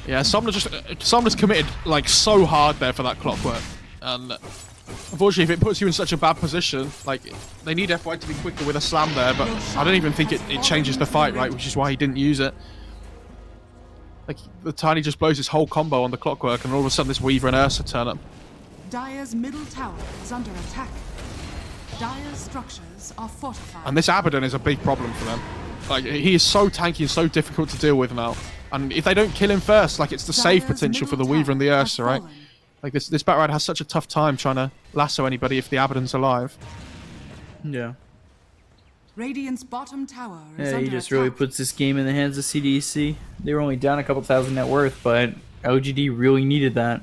Yeah, Somna's committed like so hard there for that clockwork, and unfortunately, if it puts you in such a bad position, like they need FY to be quicker with a slam there, but I don't even think it changes the fight, right? Which is why he didn't use it. Like the Tiny just blows his whole combo on the clockwork, and all of a sudden this Weaver and Ursa turn up. Dire's middle tower is under attack. Dire's structures are fortified. And this Abaddon is a big problem for them. Like he is so tanky and so difficult to deal with now. And if they don't kill him first, like it's the save Dire's potential for the middle Weaver and the tower Ursa, has right? fallen. Like this Batrider has such a tough time trying to lasso anybody if the Abaddon's alive. Yeah. Radiant's bottom tower is Yeah, under he just attack. really puts this game in the hands of CDEC. They were only down a couple thousand net worth, but LGD really needed that.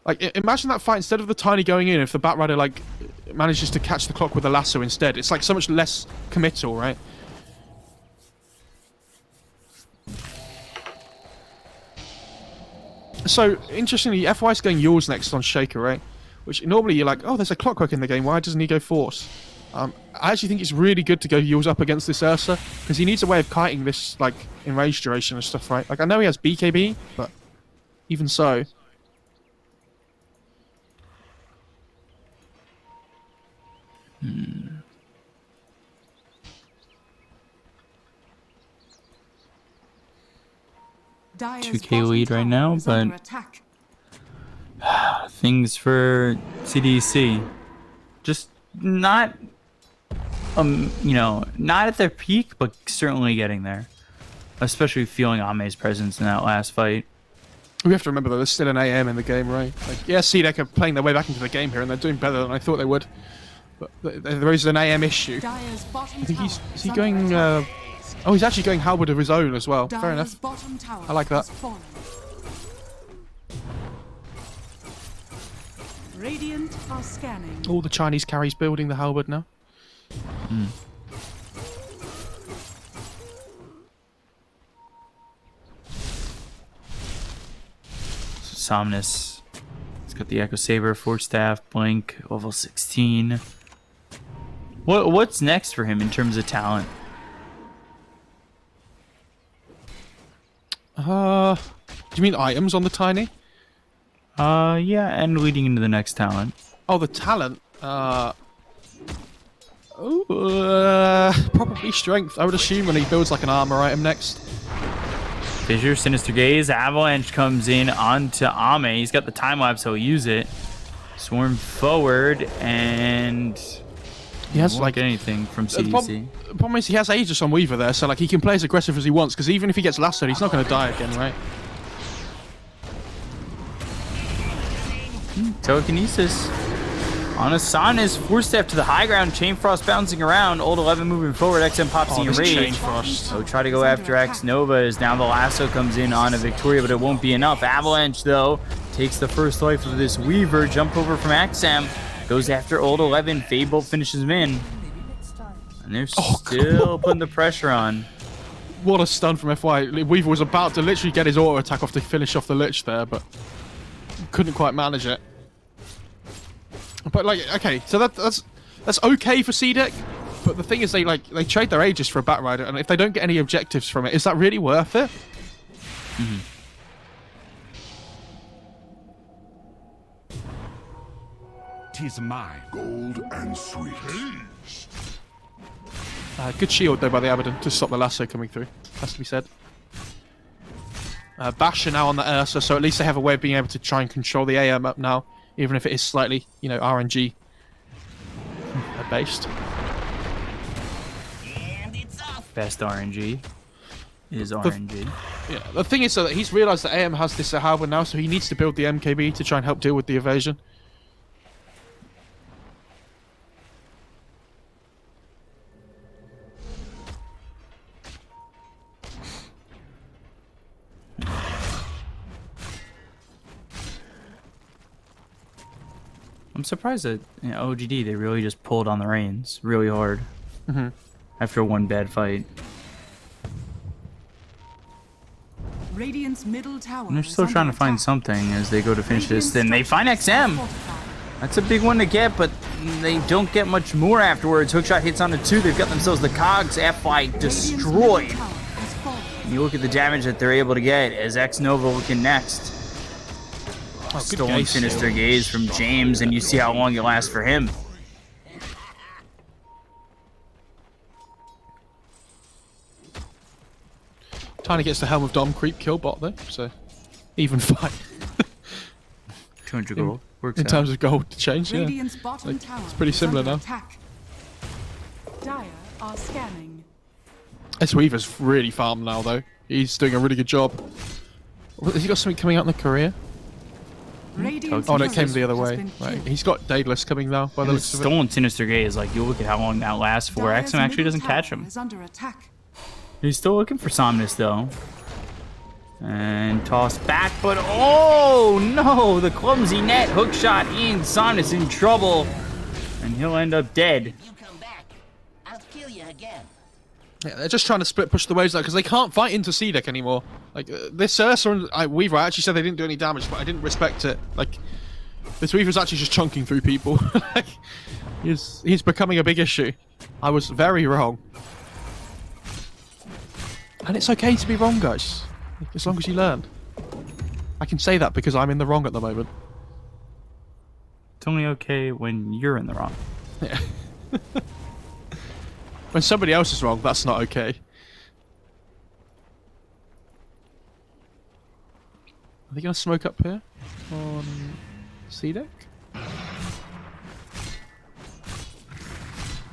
Like imagine that fight instead of the Tiny going in, if the Batrider like manages to catch the clock with a lasso instead. It's like so much less committal, right? So interestingly, FY's going yours next on Shaker, right? Which normally you're like, oh, there's a clockwork in the game. Why doesn't he go Force? I actually think it's really good to go yours up against this Ursa because he needs a way of kiting this like in range duration and stuff, right? Like I know he has BKB, but even so. Dire's 2K bottom lead right tower now, is under but- attack. Things for CDEC. Just not, not at their peak, but certainly getting there. Especially feeling Ame's presence in that last fight. We have to remember though, there's still an AM in the game, right? Like, yeah, CDEC are playing their way back into the game here, and they're doing better than I thought they would. But there is an AM issue. Dire's bottom I think tower is is he under going? attack. Oh, he's actually going Halberd of his own as well. Fair Dire's enough. bottom tower I like that. has fallen. Radiant are scanning. All the Chinese carries building the Halberd now. Somnus. He's got the Echo Saber, Force Staff, Blink, level 16. What's next for him in terms of talent? Do you mean items on the Tiny? Yeah, and leading into the next talent. Oh, the talent. Probably strength. I would assume when he builds like an armor item next. Fissure, Sinister Gaze, Avalanche comes in onto Ame. He's got the time lapse, so he'll use it. Swarm forward, and he has won't like get anything from CDEC. The problem is he has Aegis on Weaver there, so like he can play as aggressive as he wants. Because even if he gets lassoed, he's not going to die again, right? Telekinesis on a Sonus, Force Step to the high ground, Chain Frost bouncing around, Old 11 moving forward, XM pops the Rage. So try to go after X Nova as now the lasso comes in on a Victoria, but it won't be enough. Avalanche though takes the first life of this Weaver, jump over from XM, goes after Old 11, Fable finishes him in. And they're still putting the pressure on. What a stun from FY. Weaver was about to literally get his auto attack off to finish off the Lich there, but couldn't quite manage it. But like, okay, so that's okay for CDEC, but the thing is they trade their Aegis for a Batrider, and if they don't get any objectives from it, is that really worth it? Mm-hmm. Tis mine. Gold and sweet. Good shield though by the Abaddon to stop the lasso coming through, has to be said. Basher now on the Ursa, so at least they have a way of being able to try and control the AM up now, even if it is slightly, you know, RNG based. And it's off. Best RNG is RNG. Yeah, the thing is though, that he's realised that AM has this Halberd now, so he needs to build the MKB to try and help deal with the evasion. I'm surprised that OGD, they really just pulled on the reins really hard after one bad fight. Radiant's middle tower. And they're still trying to find something as they go to finish this. Then they find XM. That's a big one to get, but they don't get much more afterwards. Hookshot hits on a 2. They've got themselves the cogs. FY destroyed. And you look at the damage that they're able to get as X Nova looking next. Stolen Sinister Gaze from James, and you see how long it lasts for him. Tiny gets the Helm of Dom creep kill bot though, so even fight. 200 gold. Works In out. terms of gold to change, yeah. Radiant's bottom tower It's pretty is similar under now. attack. Dire are scanning. S Weaver's really farmed now though. He's doing a really good job. Has he got something coming out in the career? Radiant's Oh no, it came turret the other has way. been Right. killed. He's got Daedalus coming now by the And looks of it. Stolen Sinister Gaze, like, you look at how long that lasts for. Dire's XM actually middle doesn't catch tower him. is under attack. He's still looking for Somnus, though. And toss back, but oh no! The clumsy net hookshot in. Somnus in trouble. And he'll end up dead. You come back, I'll kill you again. Yeah, they're just trying to split push the waves now because they can't fight into CDEC anymore. Like this Ursa and Weaver, I actually said they didn't do any damage, but I didn't respect it. Like this Weaver's actually just chunking through people. Like, he's becoming a big issue. I was very wrong. And it's okay to be wrong, guys. As long as you learn. I can say that because I'm in the wrong at the moment. It's only okay when you're in the wrong. Yeah. When somebody else is wrong, that's not okay. Are they going to smoke up here on CDEC?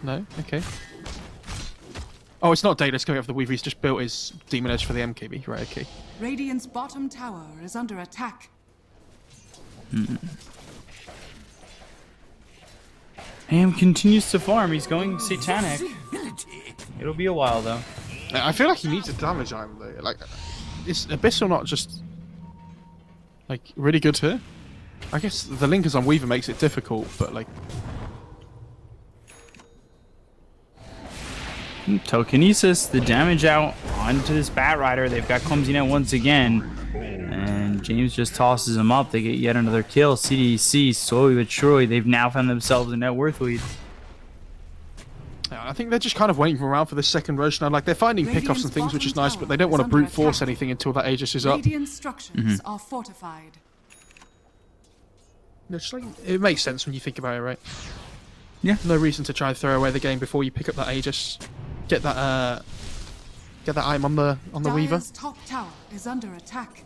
No? Okay. Oh, it's not Daedalus coming off the Weaver. He's just built his Demon Edge for the MKB. Right, okay. Radiant's bottom tower is under attack. Ham continues to farm. He's going satanic. It'll be a while, though. I feel like he needs a damage item, though. Like, is Abyssal not just, like, really good here? I guess the linkers on Weaver makes it difficult, but, like... Telekinesis, the damage out onto this Batrider. They've got Clumsy Net once again. And James just tosses him up. They get yet another kill. CDEC, slowly but surely, they've now found themselves a net worth lead. Yeah, I think they're just kind of waiting around for this second rush now. Like, they're finding pickoffs and things, which is nice, but they don't want to brute force anything until that Aegis is up. Radiant structures are fortified. It's like, it makes sense when you think about it, right? Yeah. No reason to try and throw away the game before you pick up that Aegis. Get that item on the Weaver. Dire's top tower is under attack.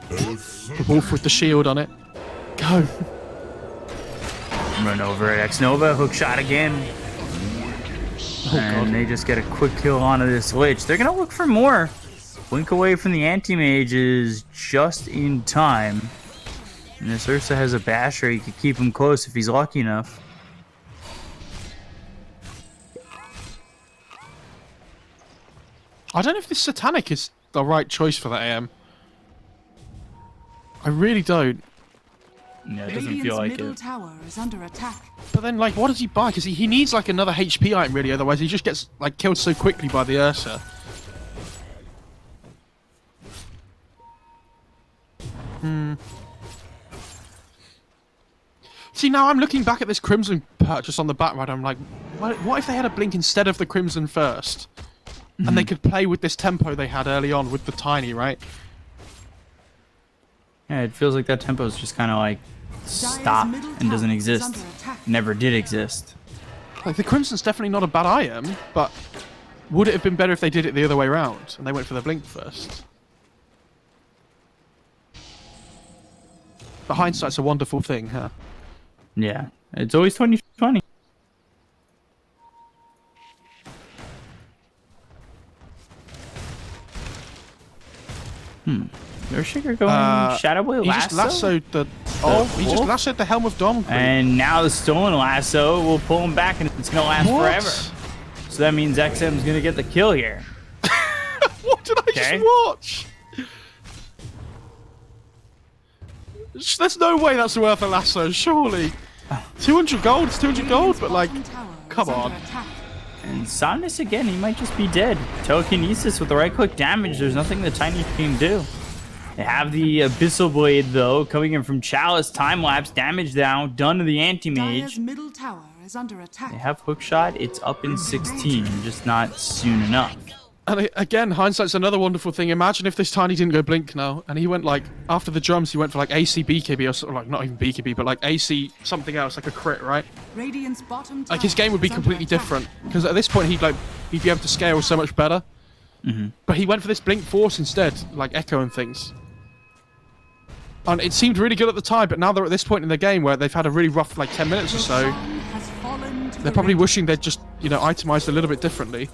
The wolf with the shield on it. Go. Run over at X-Nova, hook shot again. And they just get a quick kill onto this Lich. They're going to look for more. Blink away from the anti-mage is just in time. And this Ursa has a basher. He could keep him close if he's lucky enough. I don't know if this Satanic is the right choice for that AM. I really don't. Yeah, it doesn't feel like middle it. tower is under attack. But then, like, what does he buy? Because he needs, like, another HP item, really. Otherwise, he just gets, like, killed so quickly by the Ursa. See, now I'm looking back at this Crimson purchase on the back right. I'm like, what if they had a blink instead of the Crimson first? And they could play with this tempo they had early on with the Tiny, right? Yeah, it feels like that tempo is just kind of like stopped and doesn't exist. Never did exist. Like, the Crimson's definitely not a bad item, but would it have been better if they did it the other way around and they went for the blink first? But hindsight's a wonderful thing, huh? Yeah, it's always 2020. Earthshaker going Shadow Blade He lasso? just lassoed the... Oh, he just lassoed the Helm of Dom. And now the stolen lasso will pull him back, and it's going to last forever. So that means XM's going to get the kill here. What did I just watch? There's no way that's worth a lasso, surely. 200 gold, it's 200 gold, but like, come on. And Somnus again, he might just be dead. Telekinesis with the right click damage, there's nothing the Tiny can do. They have the Abyssal Blade though, coming in from Chalice, time lapse, damage down, done to the anti-mage. Middle tower is under attack. They have hookshot, it's up in 16, just not soon enough. And again, hindsight's another wonderful thing. Imagine if this Tiny didn't go blink now, and he went like, after the drums, he went for like AC BKB, or sort of like, not even BKB, but like AC something else, like a crit, right? Radiant's bottom Like, his game would be completely different, because at this point, he'd be able to scale so much better. But he went for this blink force instead, like Echo and things. And it seemed really good at the time, but now they're at this point in the game where they've had a really rough, like, 10 minutes or so. They're probably wishing they'd just, you know, itemized a little bit differently.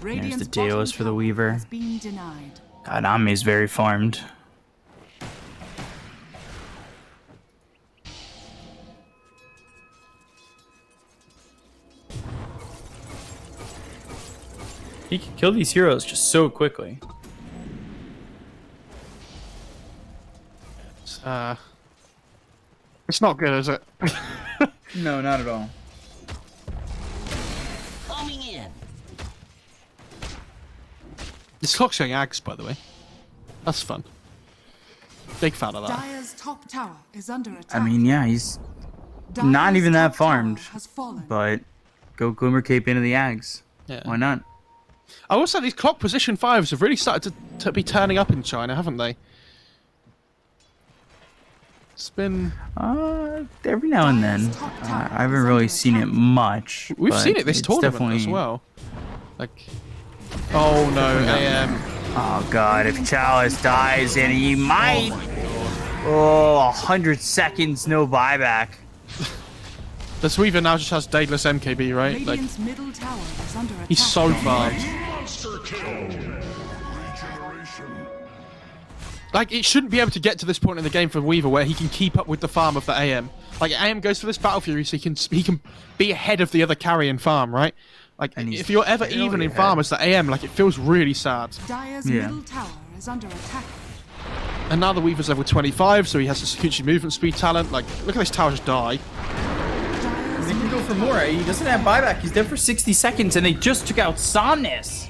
There's the Daedalus for the Weaver. God, Ame's very farmed. He can kill these heroes just so quickly. It's not good, is it? No, not at all. Coming in. This clock's showing Ags, by the way. That's fun. Big fan of that. Dire's top tower is under attack. I mean, yeah, he's not even that farmed, but go Glimmer Cape into the Ags. Yeah. Why not? I will say these clock position 5s have really started to be turning up in China, haven't they? It's been... every now and then. I haven't really seen it much. We've seen it this tournament definitely... as well. Like... Oh no, AM. Oh god, if Chalice dies, and he might... Oh, 100 seconds, no buyback. The Weaver now just has Daedalus MKB, right? Like, middle tower is under attack. he's so farmed. Like, it shouldn't be able to get to this point in the game for Weaver where he can keep up with the farm of the AM. Like, AM goes for this Battle Fury so he can be ahead of the other carry and farm, right? Like, And he's if you're ever barely even in ahead. farm as the AM, like, it feels really sad. Dire's Yeah. middle tower is under attack. And now the Weaver's level 25, so he has the Sakuchi movement speed talent. Like, look at this tower just die. Dire's They can go middle for tower more. He doesn't have buyback. He's there for 60 seconds, and they just took out Somnus.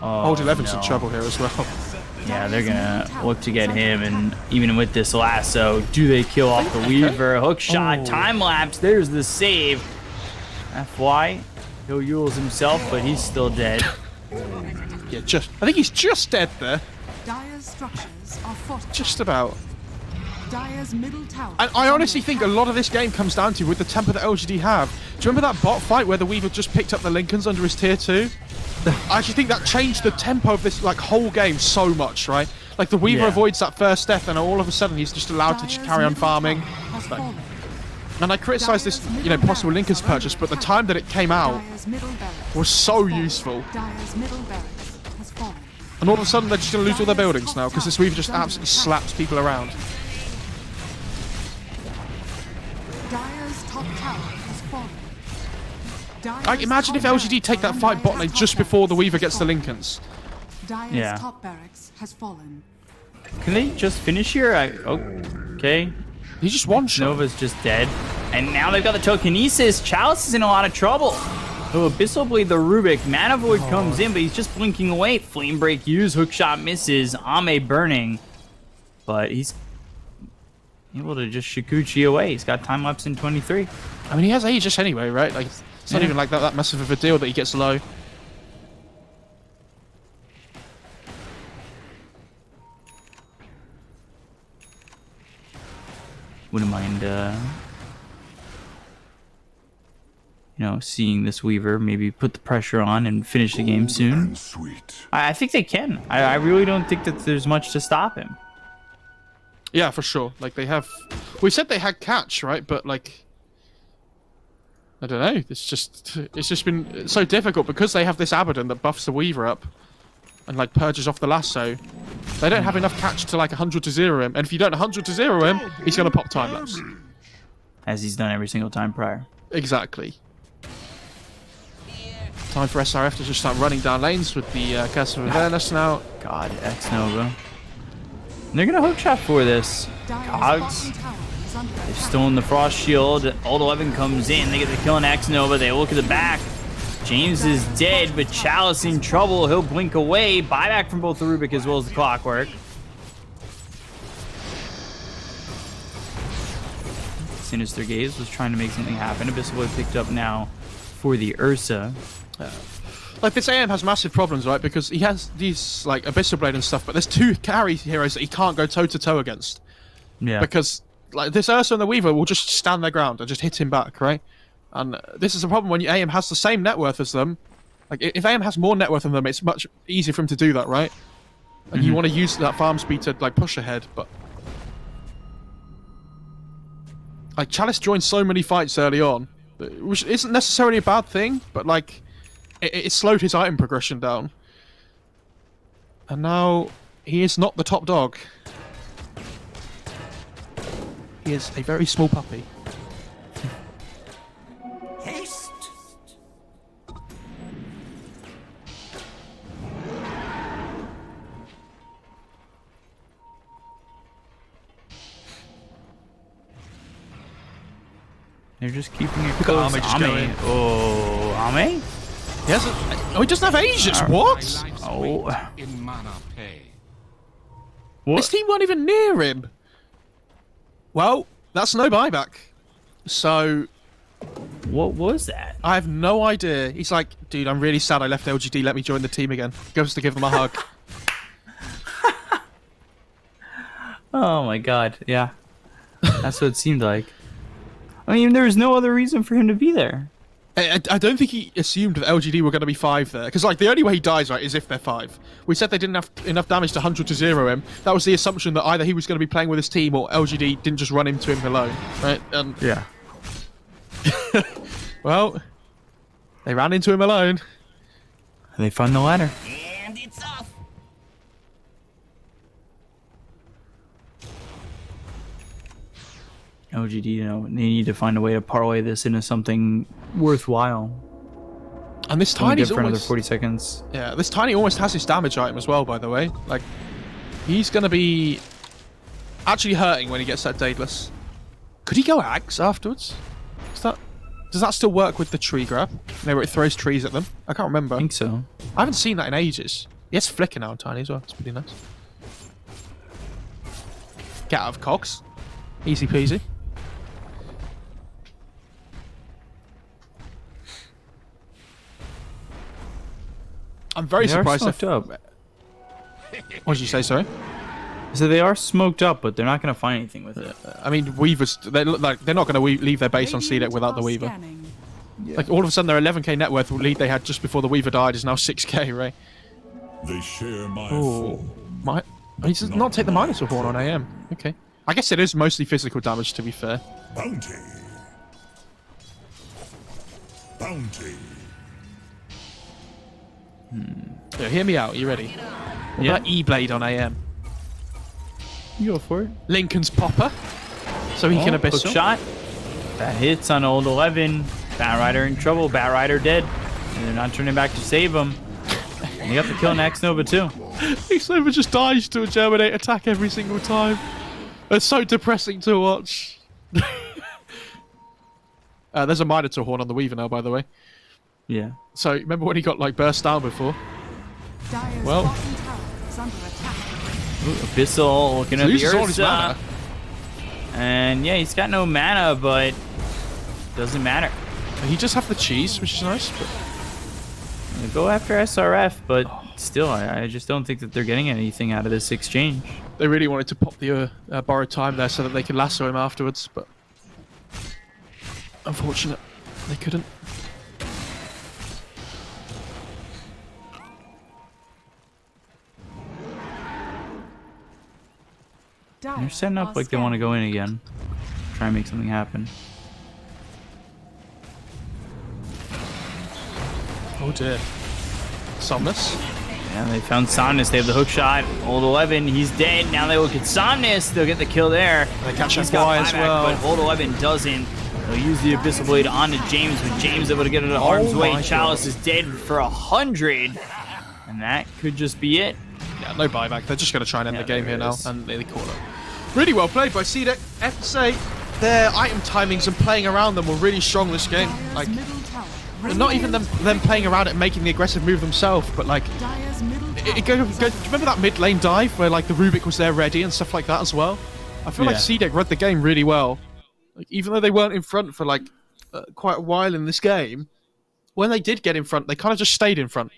Oh, Old 11's no. in trouble here as well. Yeah, they're gonna look to get him, and even with this lasso, do they kill off the Weaver? Hook shot, Oh. time lapse. There's the save. FY, he'll Yules himself, but he's still dead. Yeah, I think he's just dead there. Dire's structures are fortified. Just about. Dire's middle tower. And I honestly think a lot of this game comes down to with the tempo that LGD have. Do you remember that bot fight where the Weaver just picked up the Lincolns under his tier 2? I actually think that changed the tempo of this like whole game so much, right? Like the Weaver Yeah. avoids that first death, and all of a sudden he's just allowed to just carry on farming. Like, and I criticise this, possible Lincoln's purchase, but the time that it came out Dire's middle barracks was so has fallen. useful. Dire's middle barracks has fallen. And all of a sudden they're just going to lose all their buildings now because this Weaver just absolutely slaps people around. Dire's top tower has fallen. Like, imagine if LGD take that fight bot lane just before the Weaver gets the Lincolns. Dire's Yeah. top barracks has fallen. Can they just finish here? Okay. He just one-shot. Nova's just dead. And now they've got the telekinesis. Chalice is in a lot of trouble. So Abyssal Blade the Rubik. Mana Void comes in, but he's just blinking away. Flame Break used. Hookshot misses. Ame burning. But he's able to just Shikuchi away. He's got time lapse in 23. I mean, he has Aegis anyway, right? Like, it's not Yeah. even like that massive of a deal that he gets low. Wouldn't mind, seeing this Weaver maybe put the pressure on and finish the game soon. And sweet. I think they can. I really don't think that there's much to stop him. Yeah, for sure. Like, they have... We said they had catch, right? But, like... I don't know. It's just been so difficult because they have this Abaddon that buffs the Weaver up and, like, purges off the lasso. They don't have enough catch to, like, 100 to 0 him. And if you don't 100 to 0 him, he's going to pop time lapse. As he's done every single time prior. Exactly. Time for SRF to just start running down lanes with the Curse of Avernus now. God, X-Nova. And they're going to hookshot for this. Dire's Cogs. bottom tower is under They've attack. stolen the Frost Shield. Old 11 comes in. They get the kill on X-Nova. They look at the back. James is dead, but Chalice in trouble. He'll blink away. Buyback from both the Rubik as well as the Clockwork. Sinister Gaze was trying to make something happen. Abyssal Blade picked up now for the Ursa. Like, this AM has massive problems, right? Because he has these, like, Abyssal Blade and stuff, but there's two carry heroes that he can't go toe-to-toe against. Yeah. Because, like, this Ursa and the Weaver will just stand their ground and just hit him back, right? And this is a problem when your AM has the same net worth as them. Like, if AM has more net worth than them, it's much easier for him to do that, right? And you want to use that farm speed to, like, push ahead, but... Like, Chalice joined so many fights early on, which isn't necessarily a bad thing, but, like... It slowed his item progression down. And now he is not the top dog. He is a very small puppy. Haste. They're just keeping it Look at close. Ame just going. Oh, Ame? He hasn't... Oh, he doesn't have Aegis. What? Oh. In mana pay. What? This team weren't even near him. Well, that's no buyback. So, What was that? I have no idea. He's like, dude, I'm really sad I left LGD. Let me join the team again. Goes to give them a hug. Oh my god, yeah. That's what it seemed like. I mean, there was no other reason for him to be there. I don't think he assumed that LGD were going to be 5 there. Because, like, the only way he dies, right, is if they're 5. We said they didn't have enough damage to 100 to 0 him. That was the assumption that either he was going to be playing with his team or LGD didn't just run into him alone, right? Yeah. Well, they ran into him alone. They found the ladder. And it's off. LGD, you know, they need to find a way to parlay this into something worthwhile. And this Only Tiny's good for another almost... 40 seconds. Yeah, this Tiny almost has his damage item as well, by the way. Like, he's going to be actually hurting when he gets that Daedalus. Could he go Axe afterwards? Does that still work with the tree grab? You know, where it throws trees at them? I can't remember. I think so. I haven't seen that in ages. He has Flicker now on Tiny as well. It's pretty nice. Get out of cogs. Easy peasy. I'm very They are surprised. smoked up. What did you say, sorry? So they are smoked up, but they're not going to find anything with it. I mean, Weavers, they look like they're not going to leave their base on CDEC without the Weaver. Scanning. Yeah. Like, all of a sudden, their 11k net worth lead they had just before the Weaver died is now 6k, right? They share my Oh, foe. he does not take the Minotaur Horn on AM. Okay. I guess it is mostly physical damage, to be fair. Bounty. Bounty. Yeah, hear me out. You ready? What Yeah. about E-Blade on AM? You go for it. Lincoln's Popper. So he can Hook Abyssal. shot. That hits on old 11. Bat Rider in trouble. Bat Rider dead. And they're not turning back to save him. And you got the kill next Nova too. X-Nova just dies to a Germinate attack every single time. It's so depressing to watch. There's a Minotaur Horn on the Weaver now, by the way. Yeah. So, remember when he got, like, burst down before? Dire's Well. bottom tower is under attack. Ooh, Abyssal looking at the Loses all his Ursa. mana. And yeah, he's got no mana, but doesn't matter. He just have the cheese, which is nice. But They go after SRF, but still, I just don't think that they're getting anything out of this exchange. they really wanted to pop the borrowed time there so that they could lasso him afterwards, but unfortunate, they couldn't. Dire They're setting up are like they want to scanning. go in again. Try and make something happen. Oh dear. Somnus. Yeah, they found Somnus. They have the hook shot. Old 11, he's dead. Now they look at Somnus. They'll get the kill there. They catch He's that fly got as buyback, well. But Old 11 doesn't. They'll use the Abyssal Blade onto James, but James able to get it out of harm's way. my Chalice God. is dead for 100. And that could just be it. Yeah, no buyback. They're just going to try and end Yeah, the game there here it now, is. and they call it. Really well played by CDEC. I have to say, their item timings and playing around them were really strong this game. Dire's Like, middle tower. and not even them playing around it and making the aggressive move themselves, but like, Dire's middle tower. do you remember that mid lane dive where like the Rubik was there ready and stuff like that as well? I feel like Yeah. CDEC read the game really well. Like, even though they weren't in front for like quite a while in this game, when they did get in front, they kind of just stayed in front.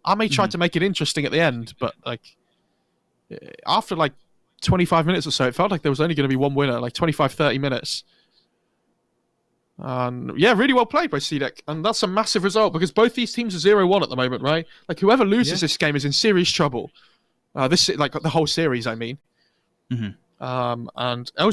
Ame tried to make it interesting at the end, but like after like 25 minutes or so, it felt like there was only going to be one winner, like 25, 30 minutes. Yeah, really well played by CDEC, and that's a massive result because both these teams are 0-1 at the moment, right? Like whoever loses this game is in serious trouble. This like the whole series, I mean. Mhm. And LG